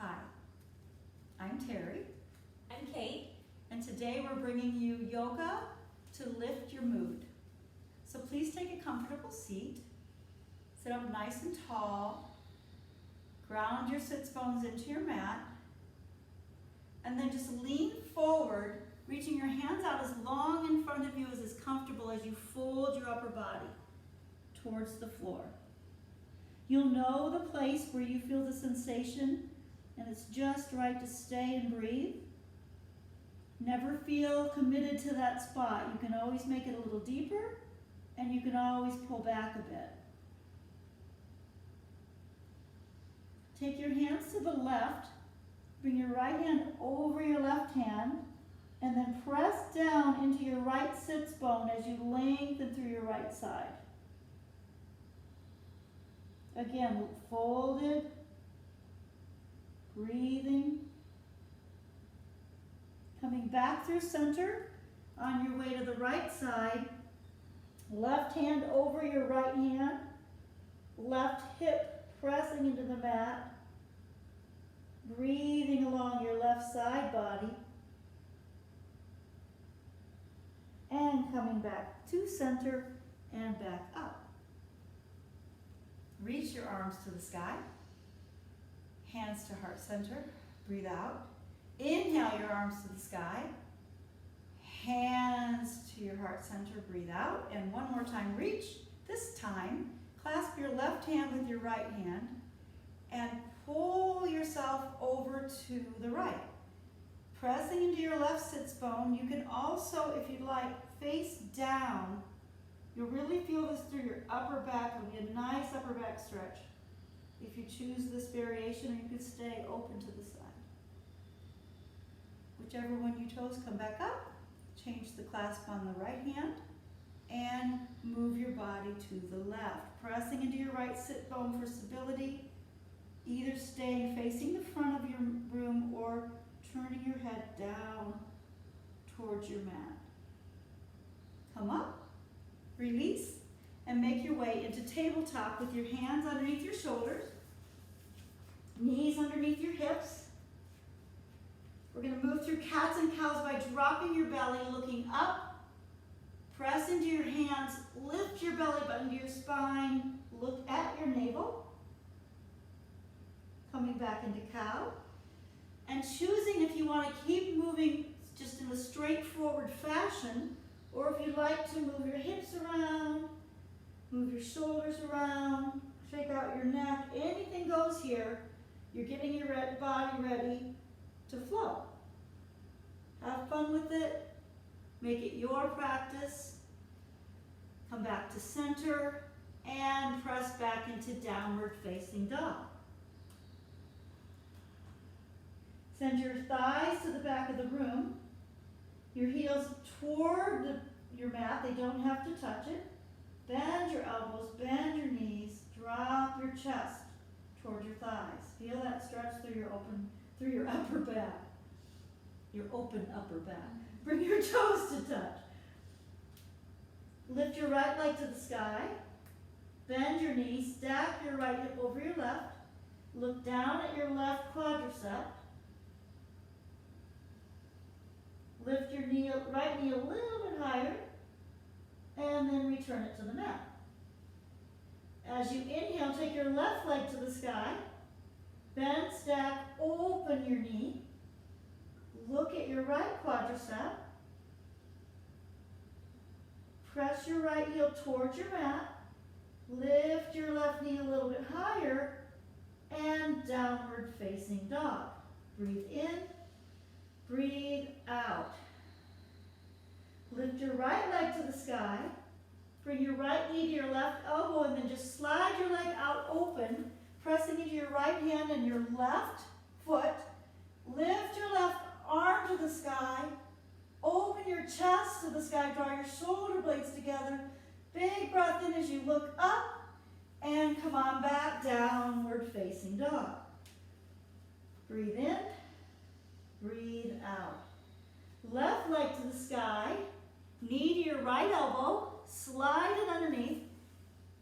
Hi, I'm Terry, I'm Kate. and today we're bringing you yoga to lift your mood. So please take a comfortable seat, sit up nice and tall, ground your sits bones into your mat, and then just lean forward, reaching your hands out as long in front of you as is comfortable as you fold your upper body towards the floor. You'll know the place where you feel the sensation, and it's just right to stay and breathe. Never feel committed to that spot. You can always make it a little deeper, and you can always pull back a bit. Take your hands to the left, bring your right hand over your left hand, and then press down into your right sits bone as you lengthen through your right side. Again, folded, breathing, coming back through center on your way to the right side, left hand over your right hand, left hip pressing into the mat, breathing along your left side body, and coming back to center and back up. Reach your arms to the sky, hands to heart center, breathe out. Inhale your arms to the sky, hands to your heart center, breathe out. And one more time, reach. This time, clasp your left hand with your right hand and pull yourself over to the right. Pressing into your left sits bone. You can also, if you'd like, face down. You'll really feel this through your upper back. It'll be a nice upper back stretch. If you choose this variation, or you can stay open to the side. Whichever one you chose, come back up. Change the clasp on the right hand and move your body to the left. Pressing into your right sit bone for stability. Either staying facing the front of your room or turning your head down towards your mat. Come up. Release and make your way into tabletop with your hands underneath your shoulders, knees underneath your hips. We're going to move through cats and cows by dropping your belly, looking up, press into your hands, lift your belly button to your spine, look at your navel, coming back into cow, and choosing if you want to keep moving just in a straightforward fashion, or if you'd like to move your hips around, move your shoulders around, shake out your neck, anything goes here. You're getting your body ready to flow. Have fun with it. Make it your practice. Come back to center and press back into downward facing dog. Send your thighs to the back of the room. Your heels toward your mat, they don't have to touch it. Bend your elbows, bend your knees, drop your chest toward your thighs. Feel that stretch through your upper back. Your open upper back. Bring your toes to touch. Lift your right leg to the sky. Bend your knees, stack your right hip over your left. Look down at your left quadricep. Lift your right knee a little bit higher, and then return it to the mat. As you inhale, take your left leg to the sky, bend, stack, open your knee, look at your right quadricep, press your right heel towards your mat, lift your left knee a little bit higher, and downward facing dog. Breathe in. Breathe out. Lift your right leg to the sky. Bring your right knee to your left elbow and then just slide your leg out open, pressing into your right hand and your left foot. Lift your left arm to the sky. Open your chest to the sky. Draw your shoulder blades together. Big breath in as you look up and come on back, downward facing dog. Breathe in. Breathe out. Left leg to the sky, knee to your right elbow, slide it underneath,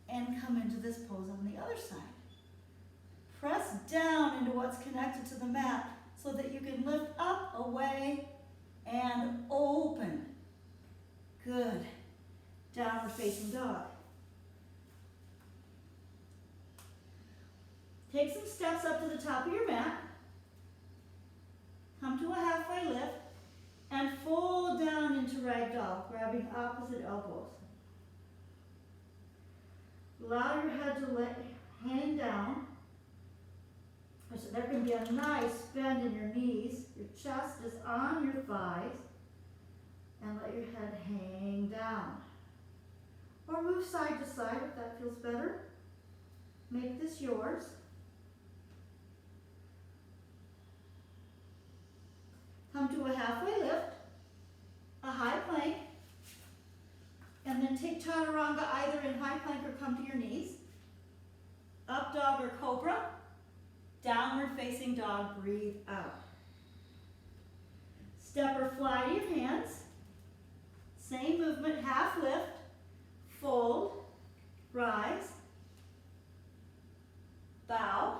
and come into this pose on the other side. Press down into what's connected to the mat so that you can lift up, away, and open. Good. Downward facing dog. Take some steps up to the top of your mat. Come to a halfway lift and fold down into ragdoll, grabbing opposite elbows. Allow your head to hang down. So there can be a nice bend in your knees. Your chest is on your thighs. And let your head hang down. Or move side to side if that feels better. Make this yours. Come to a halfway lift, a high plank, and then take chaturanga either in high plank or come to your knees. Up dog or cobra. Downward facing dog, breathe out. Step or fly to your hands. Same movement, half lift, fold, rise, bow,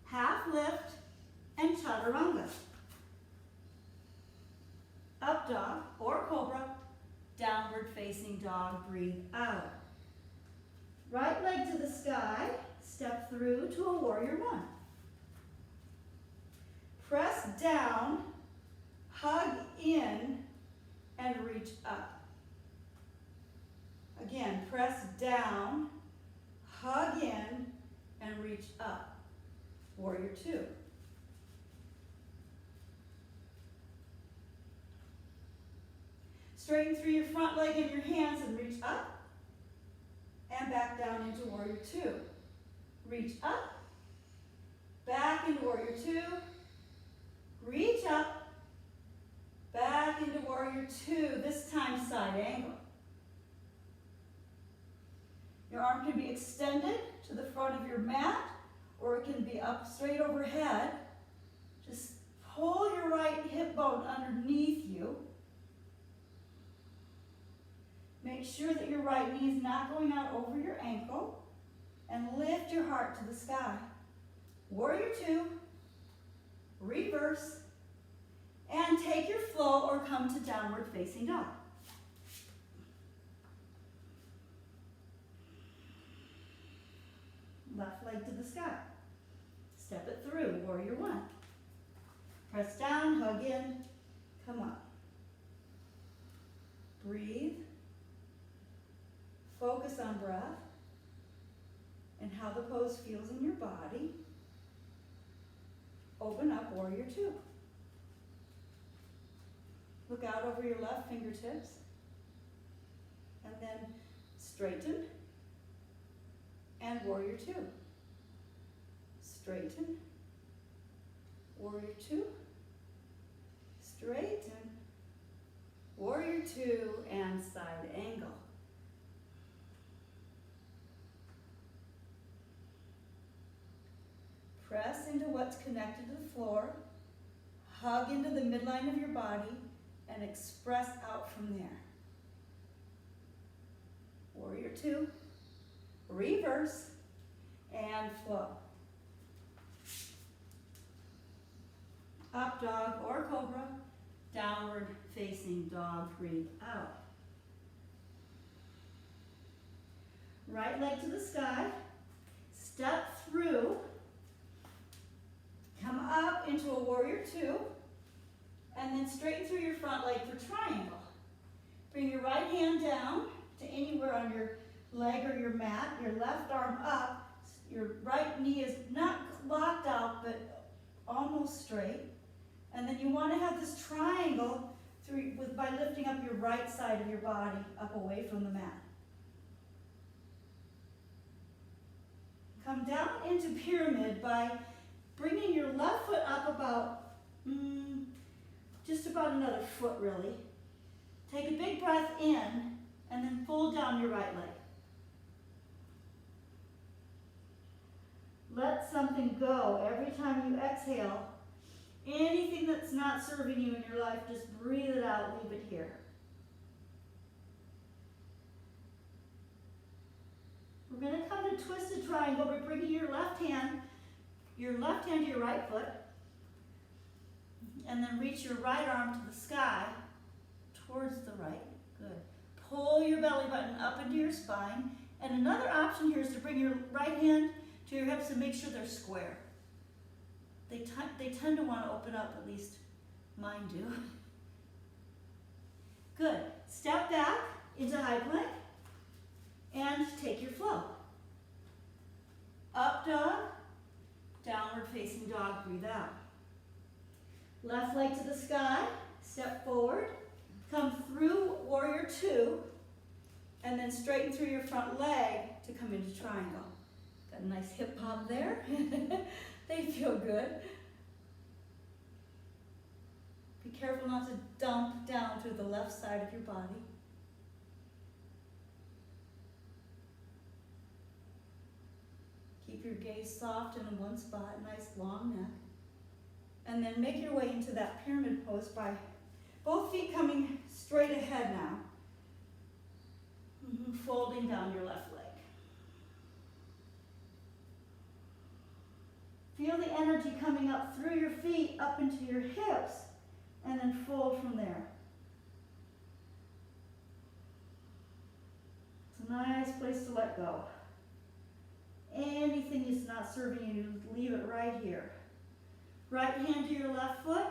half lift, and chaturanga. Up dog or cobra, downward facing dog, breathe out. Right leg to the sky, step through to a warrior one. Press down, hug in, and reach up. Again, press down, hug in, and reach up. Warrior two. Straighten through your front leg and your hands and reach up and back down into warrior two. Reach up, back into warrior two, reach up, back into warrior two, this time side angle. Your arm can be extended to the front of your mat, or it can be up straight overhead. Just pull your right hip bone underneath you. Make sure that your right knee is not going out over your ankle, and lift your heart to the sky. Warrior two, reverse, and take your flow or come to downward facing dog. Left leg to the sky. Step it through, warrior one. Press down, hug in, come up. Breathe. Focus on breath and how the pose feels in your body. Open up, warrior two. Look out over your left fingertips. And then straighten and warrior two. Straighten, warrior two. Straighten, warrior two, and side angle. Press into what's connected to the floor, hug into the midline of your body, and express out from there. Warrior two, reverse, and flow. Up dog or cobra, downward facing dog, breathe out. Right leg to the sky, step through, come up into a warrior two, and then straighten through your front leg for triangle. Bring your right hand down to anywhere on your leg or your mat, your left arm up, your right knee is not locked out but almost straight. And then you want to have this triangle by lifting up your right side of your body up away from the mat. Come down into pyramid by bringing your left foot up about, just about another foot really. Take a big breath in and then fold down your right leg. Let something go every time you exhale. Anything that's not serving you in your life, just breathe it out, leave it here. We're going to come to twisted triangle. We're bringing your left hand to your right foot, and then reach your right arm to the sky towards the right. Good. Pull your belly button up into your spine. And another option here is to bring your right hand to your hips and make sure they're square. They tend to want to open up, at least mine do. Good. Step back into high plank and take your flow. Up dog, downward facing dog, breathe out. Left leg to the sky, step forward, come through warrior two, and then straighten through your front leg to come into triangle. Got a nice hip pop there. They feel good. Be careful not to dump down to the left side of your body. Keep your gaze soft and in one spot, nice long neck. And then make your way into that pyramid pose by both feet coming straight ahead now. Folding down your left leg. Feel the energy coming up through your feet, up into your hips, and then fold from there. It's a nice place to let go. Anything is not serving you, leave it right here. Right hand to your left foot.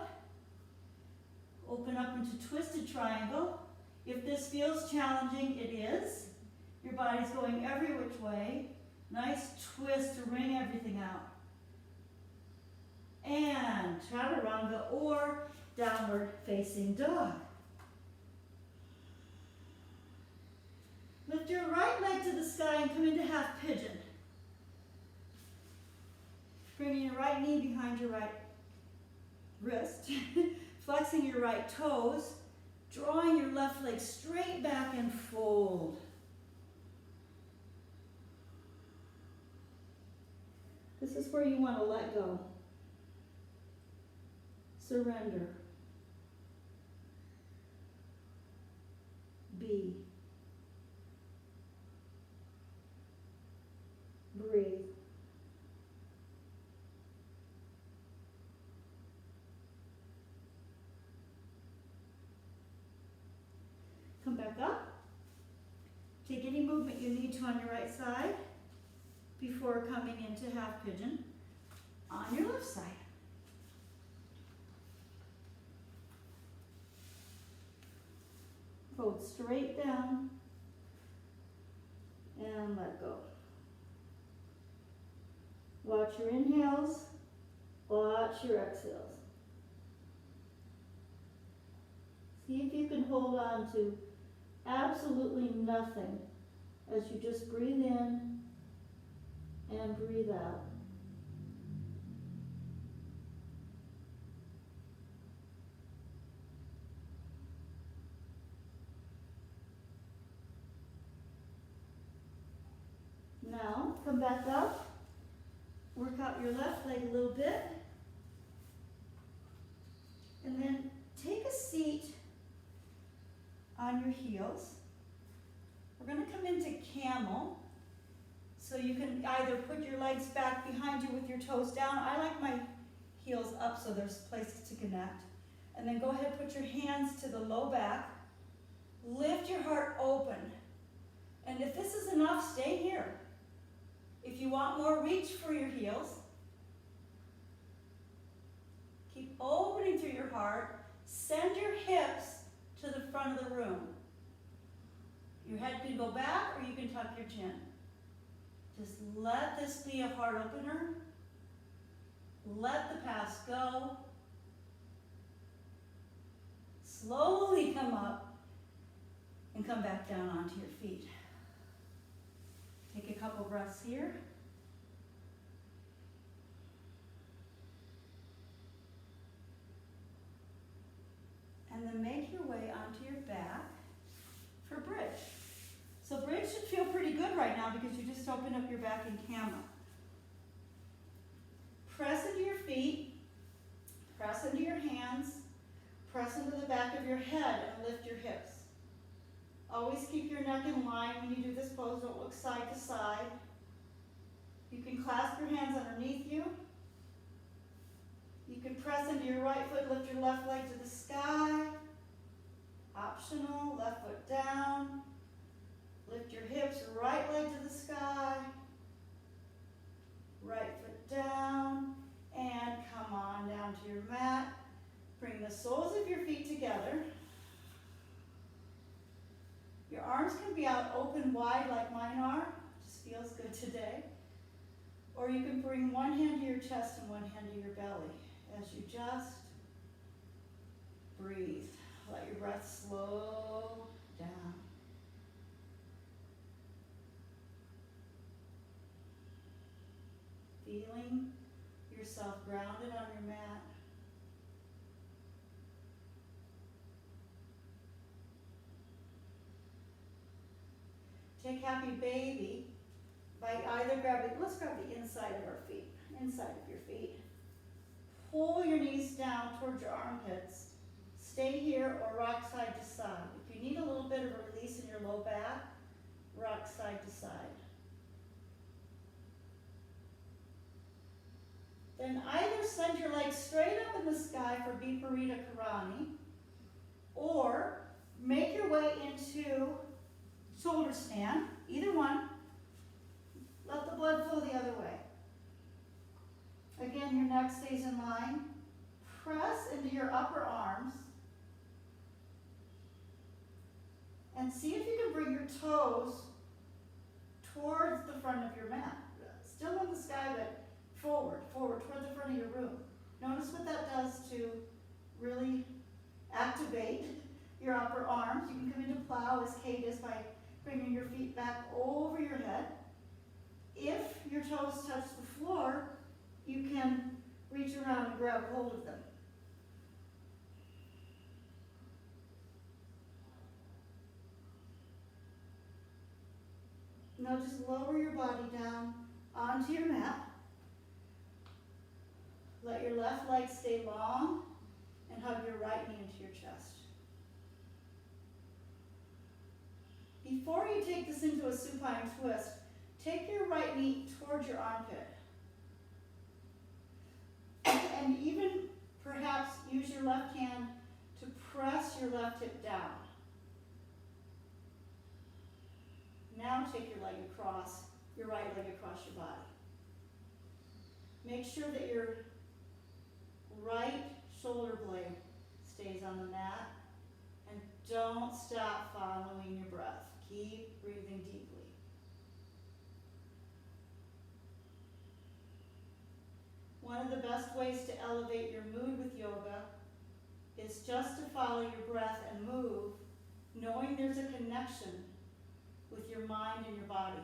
Open up into twisted triangle. If this feels challenging, it is. Your body's going every which way. Nice twist to wring everything out. And chaturanga or downward facing dog. Lift your right leg to the sky and come into half pigeon. Bringing your right knee behind your right wrist. Flexing your right toes. Drawing your left leg straight back and fold. This is where you want to let go. Surrender. Be. Breathe. Come back up. Take any movement you need to on your right side before coming into half pigeon on your left side. Fold straight down and let go. Watch your inhales, watch your exhales. See if you can hold on to absolutely nothing as you just breathe in and breathe out. Now, come back up, work out your left leg a little bit, and then take a seat on your heels. We're going to come into camel, so you can either put your legs back behind you with your toes down. I like my heels up so there's places to connect. And then go ahead and put your hands to the low back. Lift your heart open. And if this is enough, stay here. If you want more, reach for your heels. Keep opening through your heart. Send your hips to the front of the room. Your head can go back or you can tuck your chin. Just let this be a heart opener. Let the past go. Slowly come up and come back down onto your feet. Take a couple breaths here. And then make your way onto your back for bridge. So bridge should feel pretty good right now because you just opened up your back in camel. Press into your feet, press into your hands, press into the back of your head and lift your hips. Always keep your neck in line when you do this pose. Don't look side to side. You can clasp your hands underneath you. You can press into your right foot, lift your left leg to the sky. Optional, left foot down. Lift your hips, right leg to the sky. Right foot down. And come on down to your mat. Bring the soles of your feet together. Your arms can be out open wide like mine are. Just feels good today. Or you can bring one hand to your chest and one hand to your belly as you just breathe. Let your breath slow down. Feeling yourself grounded on your mat. Take happy baby by either grabbing, let's grab the inside of our feet, inside of your feet. Pull your knees down towards your armpits. Stay here or rock side to side. If you need a little bit of a release in your low back, rock side to side. Then either send your legs straight up in the sky for Viparita Karani, or make your way into shoulder stand, either one. Let the blood flow the other way. Again, your neck stays in line. Press into your upper arms. And see if you can bring your toes towards the front of your mat. Still in the sky, but forward, toward the front of your room. Notice what that does to really activate your upper arms. You can come into plow as Kate is by bringing your feet back over your head. If your toes touch the floor, you can reach around and grab hold of them. Now just lower your body down onto your mat. Let your left leg stay long and hug your right knee into your chest. Before you take this into a supine twist, take your right knee towards your armpit. And even perhaps use your left hand to press your left hip down. Now take your leg across, your right leg across your body. Make sure that your right shoulder blade stays on the mat, and don't stop following your breath. Keep breathing deeply. One of the best ways to elevate your mood with yoga is just to follow your breath and move, knowing there's a connection with your mind and your body.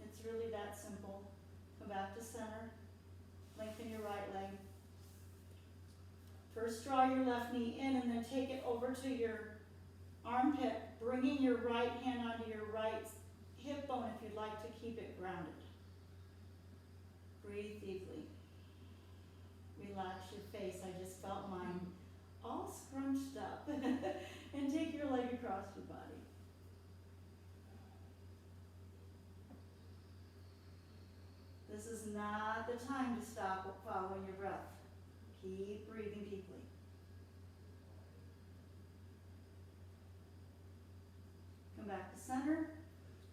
It's really that simple. Come back to center. Lengthen your right leg. First, draw your left knee in and then take it over to your armpit, bringing your right hand onto your right hip bone if you'd like to keep it grounded. Breathe deeply. Relax your face. I just felt mine all scrunched up. And take your leg across your body. This is not the time to stop following your breath. Keep breathing deeply. Come back to center.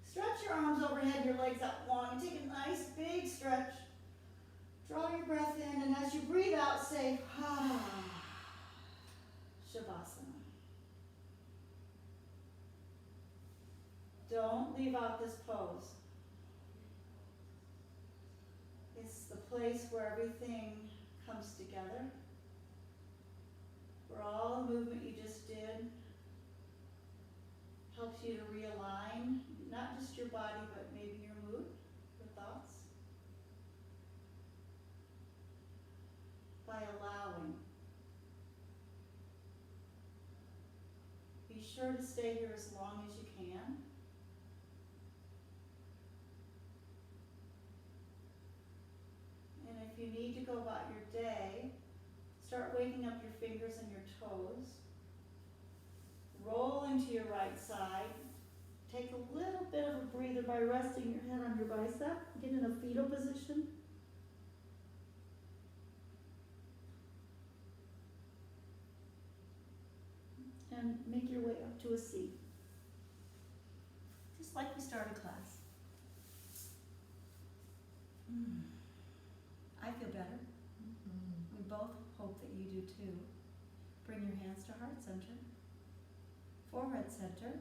Stretch your arms overhead, your legs up long, and take a nice big stretch. Draw your breath in, and as you breathe out, say, ah, Shavasana. Don't leave out this pose. It's the place where everything comes together, where all the movement you just did helps you to realign, not just your body, but maybe your mood, your thoughts, by allowing. Be sure to stay here as long as you can. And if you need to go about your day, start waking up your fingers and your toes. Roll into your right side. Take a little bit of a breather by resting your head on your bicep. Get in a fetal position. And make your way up to a seat. Just like we started class. I feel better. We both hope that you do too. Bring your hands to heart center, forehead center,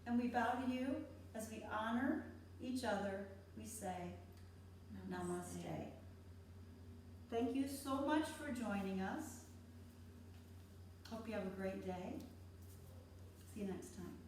and we bow to you as we honor each other. We say, Namaste. Thank you so much for joining us. Hope you have a great day. See you next time.